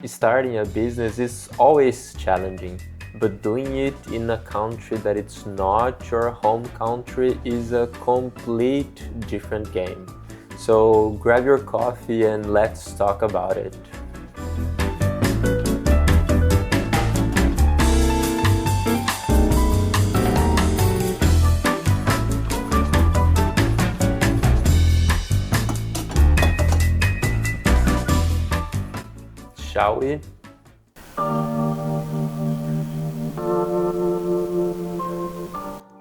Starting a business is always challenging, but doing it in a country that it's not your home country is a complete different game. So grab your coffee and let's talk about it. Shall we?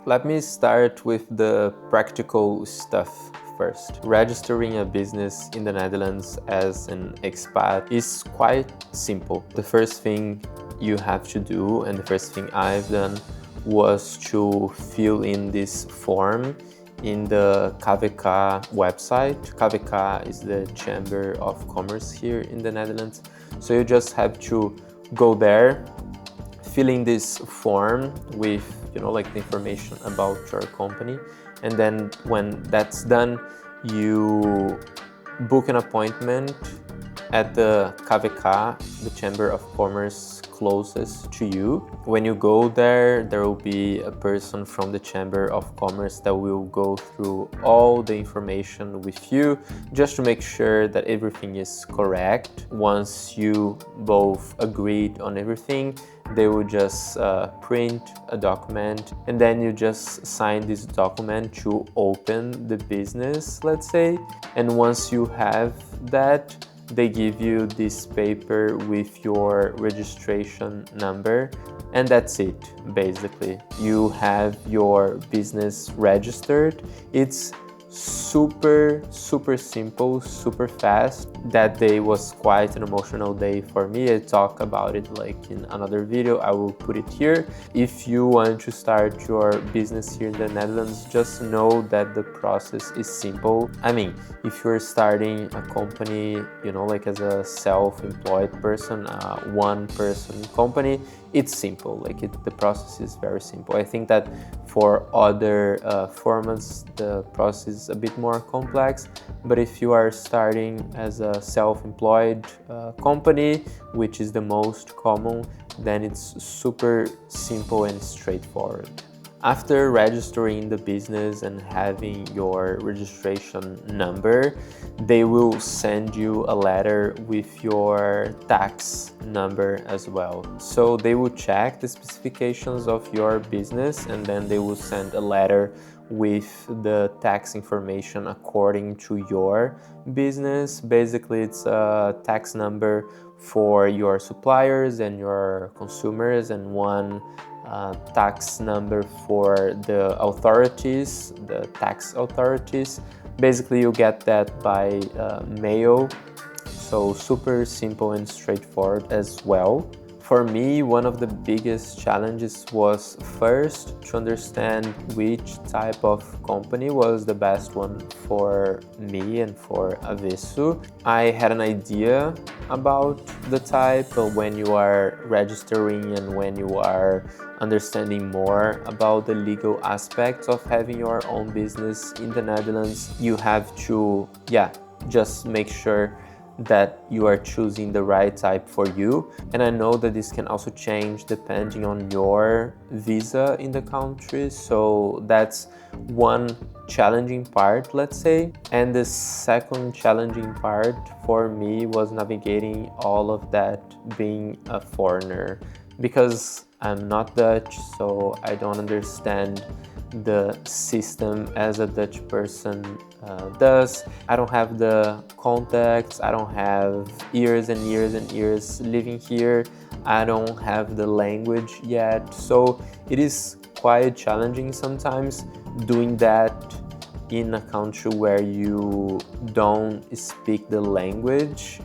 Let me start with the practical stuff first. Registering a business in the Netherlands as an expat is quite simple. The first thing you have to do, and the first thing I've done, was to fill in this form in the KVK website. KVK is the Chamber of Commerce here in the Netherlands. So you just have to go there, fill in this form with, like the information about your company. And then when that's done, you book an appointment at the KVK, the Chamber of Commerce closest to you. When you go there, there will be a person from the Chamber of Commerce that will go through all the information with you, just to make sure that everything is correct. Once you both agreed on everything, they will just print a document, and then you just sign this document to open the business, let's say. And once you have that, they give you this paper with your registration number, and that's it. Basically, you have your business registered. It's super simple, super fast. That day was quite an emotional day for me. I talk about it like in another video. I will put it here. If you want to start your business here in the Netherlands, just know that the process is simple. I mean, if you're starting a company, like as a self-employed person, a one-person company, it's simple. The process is very simple. I think that for other formats, the process is a bit more complex. But if you are starting as a self-employed company, which is the most common, then it's super simple and straightforward. After registering the business and having your registration number, they will send you a letter with your tax number as well. So they will check the specifications of your business, and then they will send a letter with the tax information according to your business. Basically, it's a tax number for your suppliers and your consumers, and one tax number for the authorities, the tax authorities. Basically, you get that by mail, so super simple and straightforward as well. For me, one of the biggest challenges was first to understand which type of company was the best one for me and for Avesso. I had an idea about the type, but when you are registering and when you are understanding more about the legal aspects of having your own business in the Netherlands, you have to, just make sure that you are choosing the right type for you. And I know that this can also change depending on your visa in the country, so that's one challenging part, let's say. And the second challenging part for me was navigating all of that being a foreigner, because I'm not Dutch, so I don't understand the system as a Dutch person does. I don't have the contacts, I don't have years and years and years living here, I don't have the language yet, so it is quite challenging sometimes doing that in a country where you don't speak the language,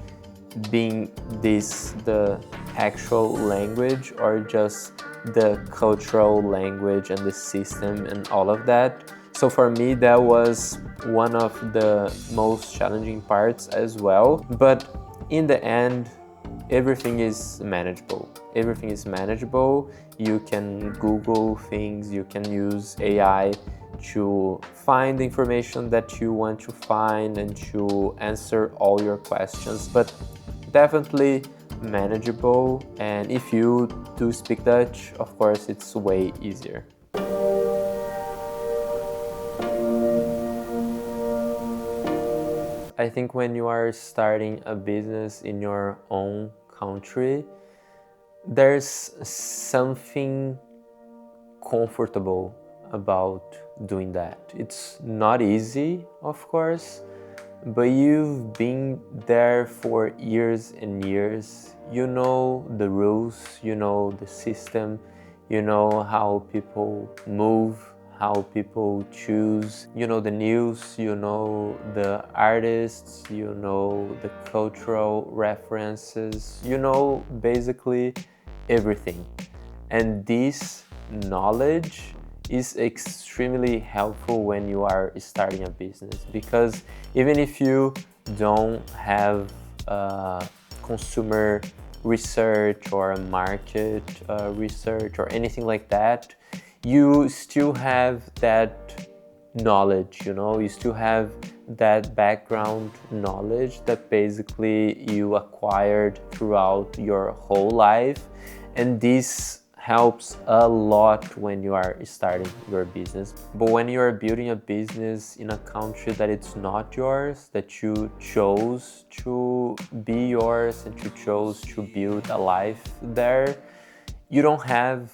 being this the actual language or just the cultural language and the system and all of that. So for me, that was one of the most challenging parts as well. But in the end, everything is manageable. Everything is manageable. You can Google things, you can use AI to find the information that you want to find and to answer all your questions. But definitely manageable, and if you do speak Dutch, of course, it's way easier. I think when you are starting a business in your own country, there's something comfortable about doing that. It's not easy, of course, but you've been there for years and years. You know the rules, you know the system, you know how people move, how people choose, you know the news, you know the artists, you know the cultural references, you know basically everything. And this knowledge is extremely helpful when you are starting a business, because even if you don't have consumer research or a market research or anything like that, you still have that knowledge, you know, you still have that background knowledge that basically you acquired throughout your whole life, and this helps a lot when you are starting your business. But when you are building a business in a country that it's not yours, that you chose to be yours and you chose to build a life there, you don't have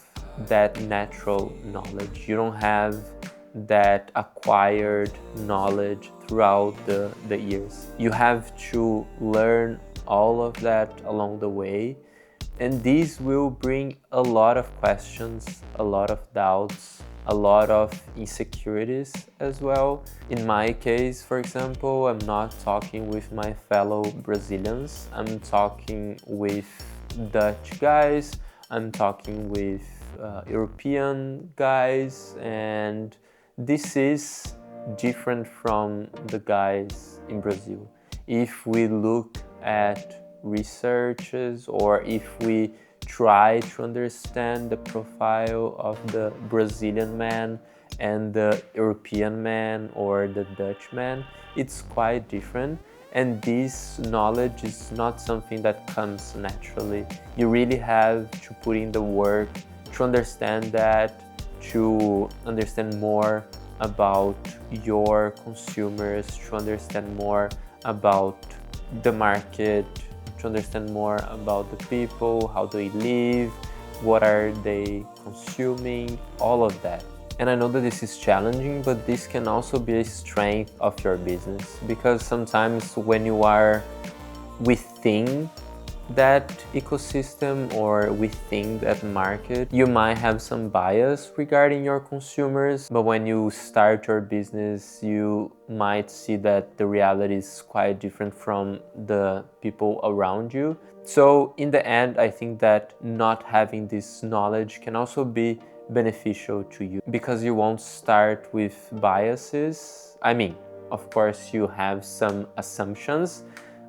that natural knowledge. You don't have that acquired knowledge throughout the years. You have to learn all of that along the way. And these will bring a lot of questions, a lot of doubts, a lot of insecurities as well. In my case, for example, I'm not talking with my fellow Brazilians. I'm talking with Dutch guys. I'm talking with European guys. And this is different from the guys in Brazil. If we look at researches, or if we try to understand the profile of the Brazilian man and the European man or the Dutch man, it's quite different. And this knowledge is not something that comes naturally. You really have to put in the work to understand that, to understand more about your consumers, to understand more about the market, to understand more about the people, how they live, what are they consuming, all of that. And I know that this is challenging, but this can also be a strength of your business, because sometimes when you are within that ecosystem or within that market, you might have some bias regarding your consumers, but when you start your business, you might see that the reality is quite different from the people around you. So in the end, I think that not having this knowledge can also be beneficial to you, because you won't start with biases. I mean, of course you have some assumptions,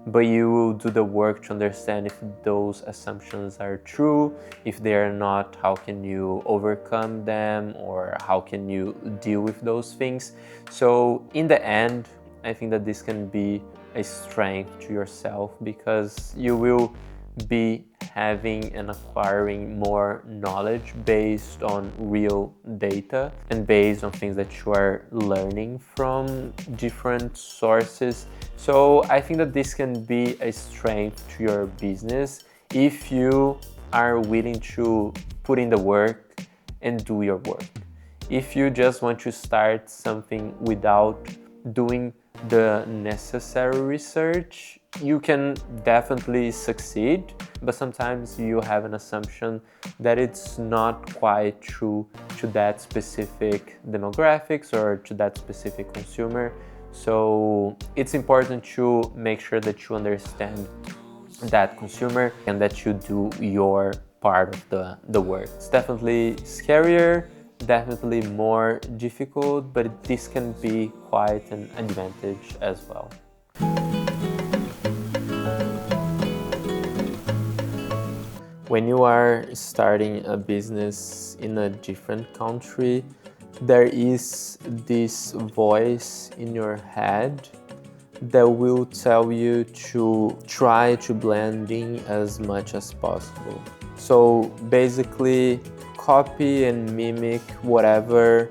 but you will do the work to understand if those assumptions are true. If they are not, how can you overcome them, or how can you deal with those things? So in the end, I think that this can be a strength to yourself, because you will be having and acquiring more knowledge based on real data and based on things that you are learning from different sources. So I think that this can be a strength to your business if you are willing to put in the work and do your work. If you just want to start something without doing the necessary research, you can definitely succeed, but sometimes you have an assumption that it's not quite true to that specific demographics or to that specific consumer. So it's important to make sure that you understand that consumer and that you do your part of the work. It's definitely scarier, definitely more difficult, but this can be quite an advantage as well. When you are starting a business in a different country, there is this voice in your head that will tell you to try to blend in as much as possible. So basically, copy and mimic whatever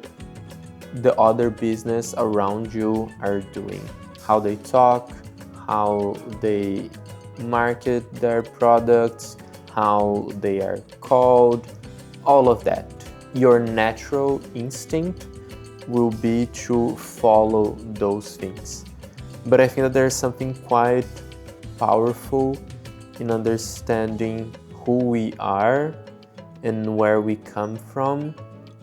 the other business around you are doing. How they talk, how they market their products, how they are called, all of that. Your natural instinct will be to follow those things. But I think that there's something quite powerful in understanding who we are and where we come from,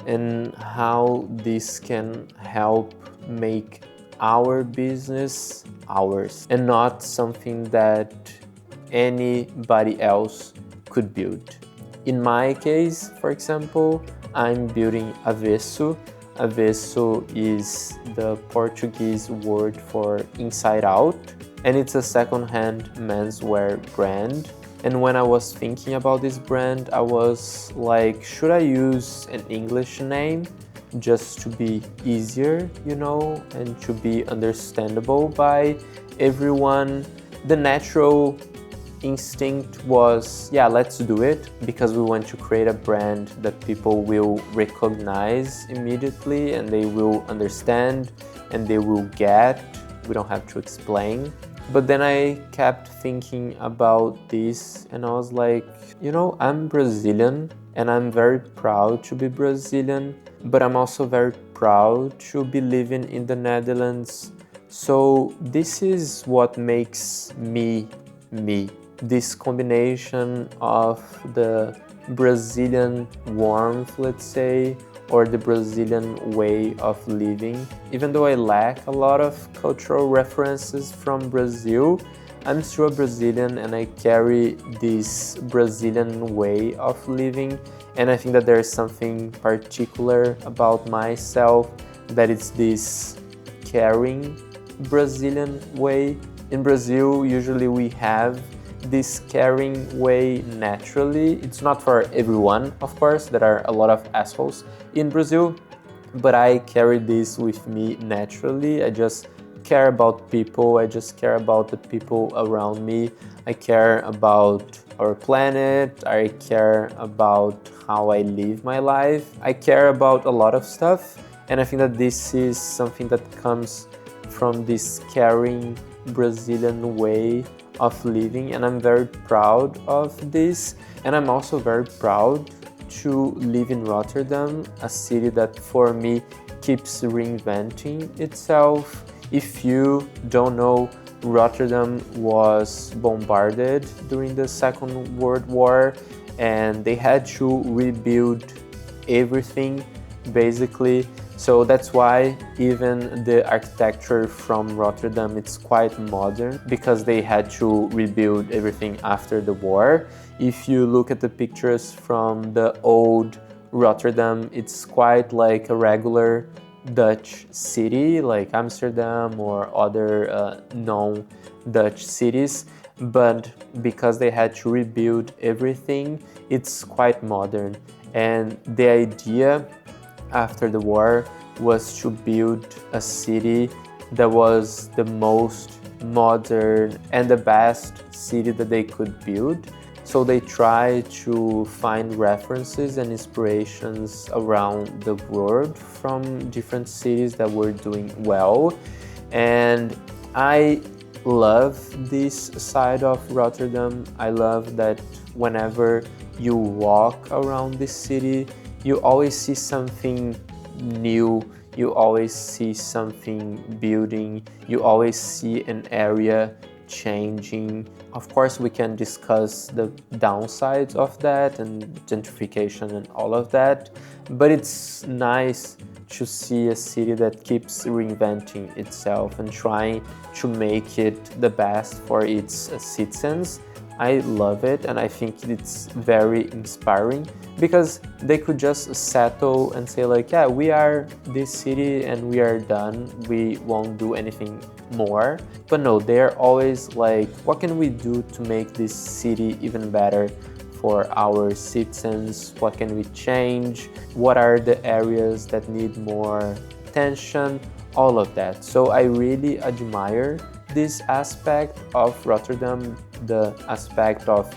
and how this can help make our business ours and not something that anybody else could build. In my case, for example, I'm building avesso. Avesso is the Portuguese word for inside out, and it's a second-hand menswear brand. And when I was thinking about this brand, I was like, should I use an English name just to be easier, and to be understandable by everyone? The natural instinct was, yeah, let's do it, because we want to create a brand that people will recognize immediately and they will understand and they will get. We don't have to explain. But then I kept thinking about this and I was like, I'm Brazilian and I'm very proud to be Brazilian, but I'm also very proud to be living in the Netherlands. So this is what makes me, me. This combination of the Brazilian warmth, let's say, or the Brazilian way of living. Even though I lack a lot of cultural references from Brazil, I'm still a Brazilian and I carry this Brazilian way of living. And I think that there is something particular about myself, that it's this caring Brazilian way. In Brazil, usually we have this caring way naturally. It's not for everyone, of course. There are a lot of assholes in Brazil, but I carry this with me naturally. I just care about people. I just care about the people around me. I care about our planet. I care about how I live my life. I care about a lot of stuff, and I think that this is something that comes from this caring Brazilian way of living, and I'm very proud of this. And I'm also very proud to live in Rotterdam, a city that for me keeps reinventing itself. If you don't know, Rotterdam was bombarded during the Second World War and they had to rebuild everything basically. So that's why even the architecture from Rotterdam, it's quite modern, because they had to rebuild everything after the war. If you look at the pictures from the old Rotterdam, it's quite like a regular Dutch city, like Amsterdam or other non-Dutch cities. But because they had to rebuild everything, it's quite modern. And the idea after the war was to build a city that was the most modern and the best city that they could build. So they tried to find references and inspirations around the world from different cities that were doing well. And I love this side of Rotterdam. I love that whenever you walk around this city, you always see something new, you always see something building, you always see an area changing. Of course, we can discuss the downsides of that and gentrification and all of that, but it's nice to see a city that keeps reinventing itself and trying to make it the best for its citizens. I love it, and I think it's very inspiring, because they could just settle and say like, yeah, we are this city and we are done, we won't do anything more. But no, they're always like, what can we do to make this city even better for our citizens? What can we change? What are the areas that need more attention? All of that. So I really admire this aspect of Rotterdam, the aspect of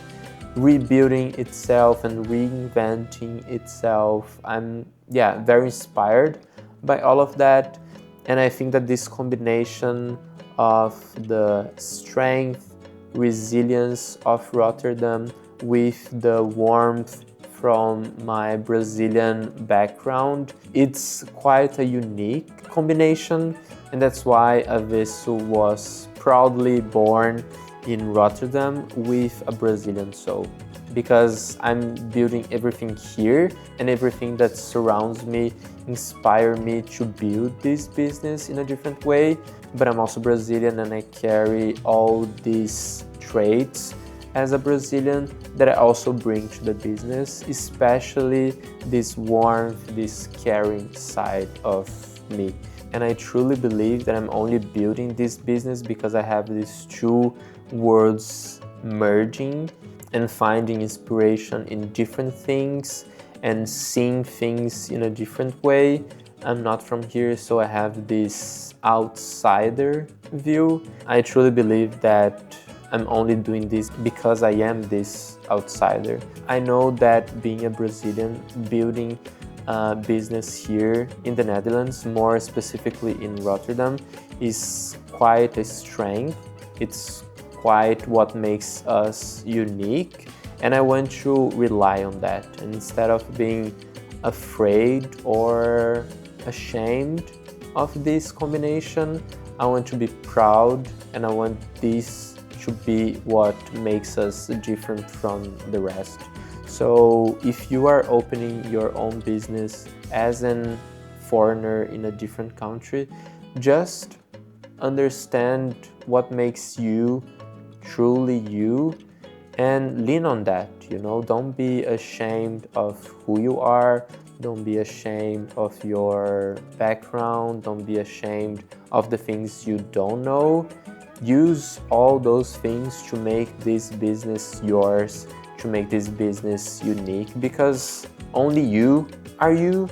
rebuilding itself and reinventing itself. I'm very inspired by all of that, and I think that this combination of the strength, resilience of Rotterdam with the warmth from my Brazilian background, it's quite a unique combination, and that's why Avesso was proudly born in Rotterdam with a Brazilian soul, because I'm building everything here, and everything that surrounds me inspire me to build this business in a different way. But I'm also Brazilian, and I carry all these traits as a Brazilian that I also bring to the business, especially this warmth, this caring side of me. And I truly believe that I'm only building this business because I have these two worlds merging and finding inspiration in different things and seeing things in a different way. I'm not from here, so I have this outsider view. I truly believe that I'm only doing this because I am this outsider. I know that being a Brazilian, building a business here in the Netherlands, more specifically in Rotterdam, is quite a strength. It's quite what makes us unique, and I want to rely on that. And instead of being afraid or ashamed of this combination, I want to be proud, and I want this to be what makes us different from the rest. So if you are opening your own business as a foreigner in a different country, just understand what makes you truly you and lean on that. Don't be ashamed of who you are. Don't be ashamed of your background. Don't be ashamed of the things you don't know. Use all those things to make this business yours, to make this business unique, because only you are you,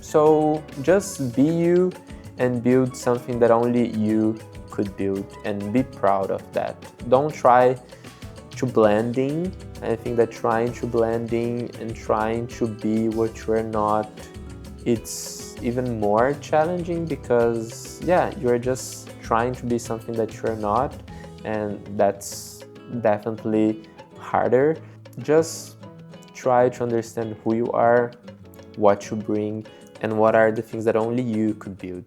So just be you and build something that only you could build, and be proud of that. Don't try to blend in. I think that trying to blend in and trying to be what you're not, it's even more challenging, because you're just trying to be something that you're not, and that's definitely harder. Just try to understand who you are, what you bring, and what are the things that only you could build.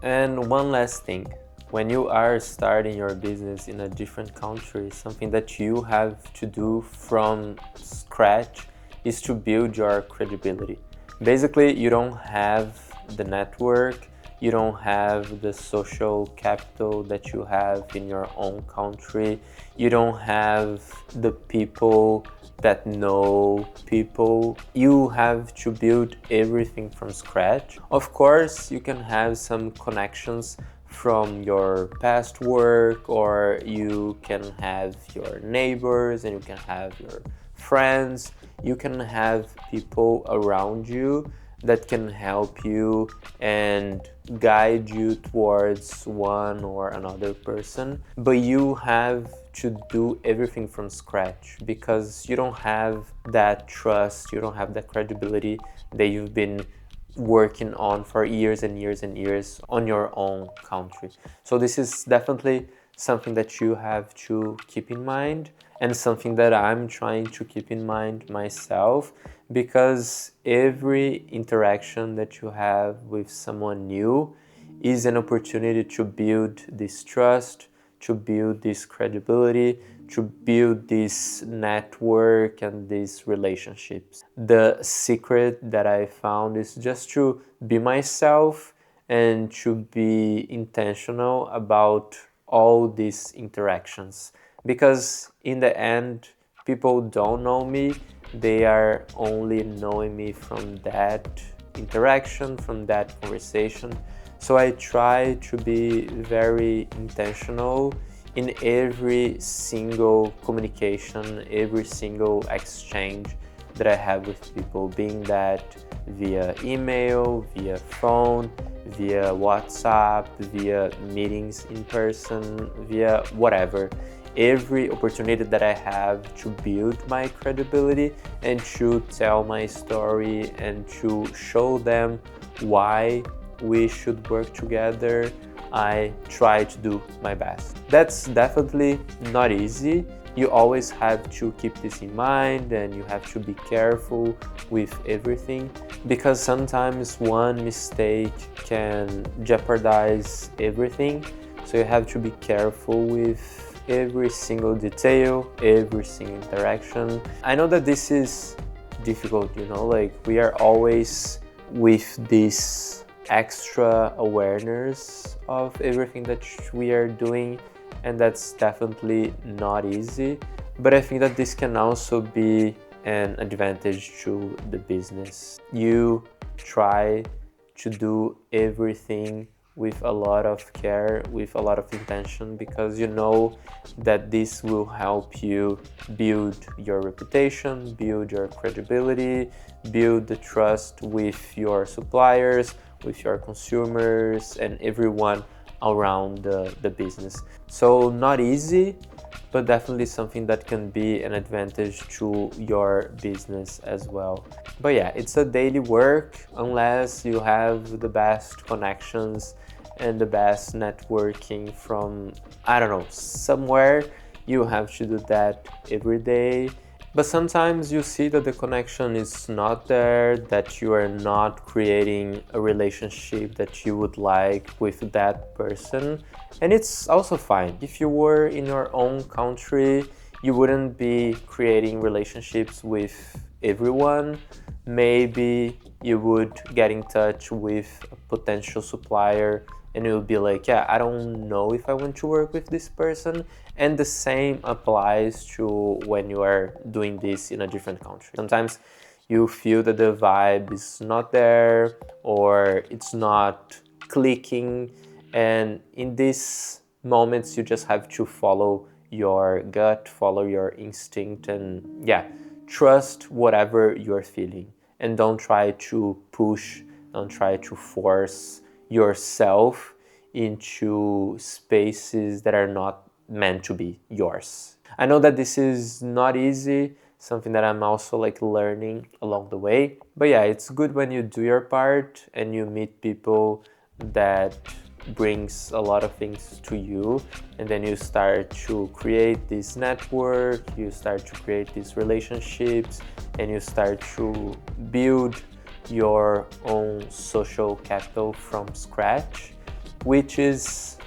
And one last thing. When you are starting your business in a different country, something that you have to do from scratch is to build your credibility. Basically, you don't have the network, you don't have the social capital that you have in your own country, you don't have the people that know people. You have to build everything from scratch. Of course, you can have some connections from your past work, or you can have your neighbors, and you can have your friends. You can have people around you that can help you and guide you towards one or another person, but you have to do everything from scratch, because you don't have that trust, you don't have that credibility that you've been working on for years and years and years on your own country. So this is definitely something that you have to keep in mind, and something that I'm trying to keep in mind myself, because every interaction that you have with someone new is an opportunity to build this trust, to build this credibility, to build this network and these relationships. The secret that I found is just to be myself and to be intentional about all these interactions, because in the end, people don't know me, they are only knowing me from that interaction, from that conversation. So I try to be very intentional in every single communication, every single exchange, that I have with people, being that via email, via phone, via WhatsApp, via meetings in person, via whatever. Every opportunity that I have to build my credibility and to tell my story and to show them why we should work together, I try to do my best. That's definitely not easy. You always have to keep this in mind, and you have to be careful with everything, because sometimes one mistake can jeopardize everything. So you have to be careful with every single detail, every single interaction. I know that this is difficult, like we are always with this extra awareness of everything that we are doing, and that's definitely not easy. But I think that this can also be an advantage to the business. You try to do everything with a lot of care, with a lot of intention, because you know that this will help you build your reputation, build your credibility, build the trust with your suppliers, with your consumers, and everyone around the business. So not easy, but definitely something that can be an advantage to your business as well. But yeah, it's a daily work unless you have the best connections and the best networking from, I don't know, somewhere. You have to do that every day. But sometimes you see that the connection is not there, that you are not creating a relationship that you would like with that person. And it's also fine. If you were in your own country, you wouldn't be creating relationships with everyone. Maybe you would get in touch with a potential supplier and it would be like, yeah, I don't know if I want to work with this person. And the same applies to when you are doing this in a different country. Sometimes you feel that the vibe is not there or it's not clicking. And in these moments, you just have to follow your gut, follow your instinct, and yeah, trust whatever you're feeling. And don't try to push, don't try to force yourself into spaces that are not meant to be yours. I know that this is not easy, something that I'm also learning along the way. But yeah, it's good when you do your part and you meet people that brings a lot of things to you, and then you start to create this network, you start to create these relationships, and you start to build your own social capital from scratch, which is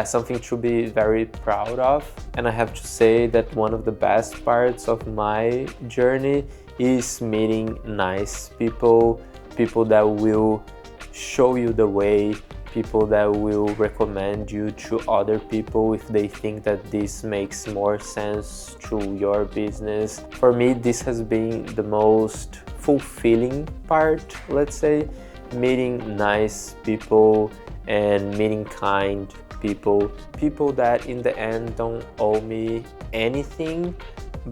something to be very proud of. And I have to say that one of the best parts of my journey is meeting nice people, people that will show you the way, people that will recommend you to other people if they think that this makes more sense to your business. For me, this has been the most fulfilling part, let's say, meeting nice people and meeting kind people, people that in the end don't owe me anything,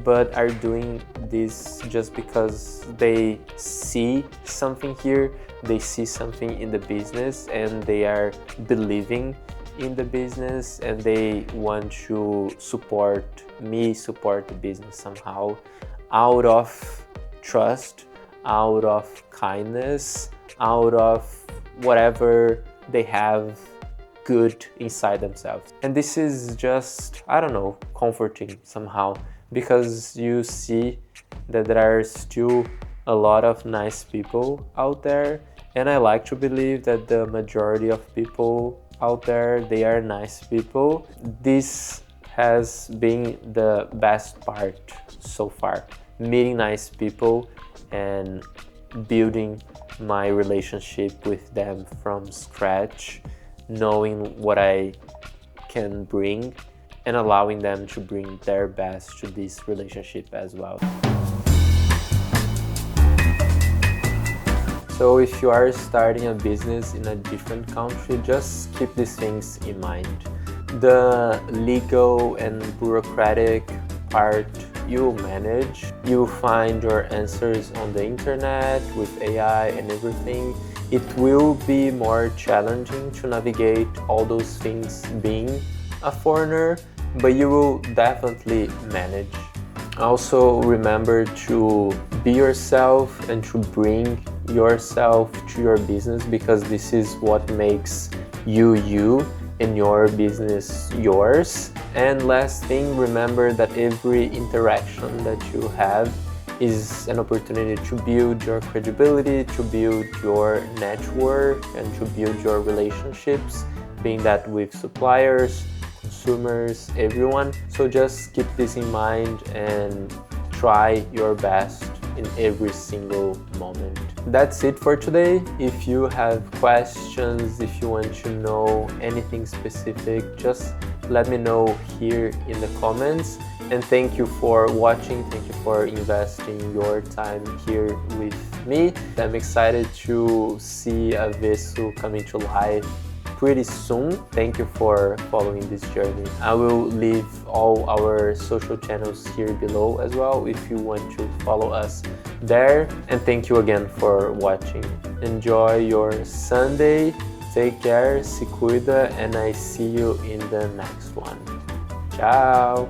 but are doing this just because they see something here, they see something in the business, and they are believing in the business, and they want to support me, support the business somehow, out of trust, out of kindness, out of whatever they have good inside themselves. And this is just, I don't know, comforting somehow, because you see that there are still a lot of nice people out there, and I like to believe that the majority of people out there, they are nice people. This has been the best part so far, meeting nice people and building my relationship with them from scratch, knowing what I can bring and allowing them to bring their best to this relationship as well. So if you are starting a business in a different country, just keep these things in mind. The legal and bureaucratic part you'll manage. You'll find your answers on the internet with AI and everything. It will be more challenging to navigate all those things being a foreigner, but you will definitely manage. Also remember to be yourself and to bring yourself to your business, because this is what makes you and your business yours. And last thing, remember that every interaction that you have is an opportunity to build your credibility, to build your network, and to build your relationships, being that with suppliers, consumers, everyone. So just keep this in mind and try your best in every single moment. That's it for today. If you have questions, if you want to know anything specific, just let me know here in the comments. And thank you for watching. Thank you for investing your time here with me. I'm excited to see Avesso coming to life pretty soon. Thank you for following this journey. I will leave all our social channels here below as well if you want to follow us there. And thank you again for watching. Enjoy your Sunday. Take care, se cuida, and I see you in the next one. Ciao!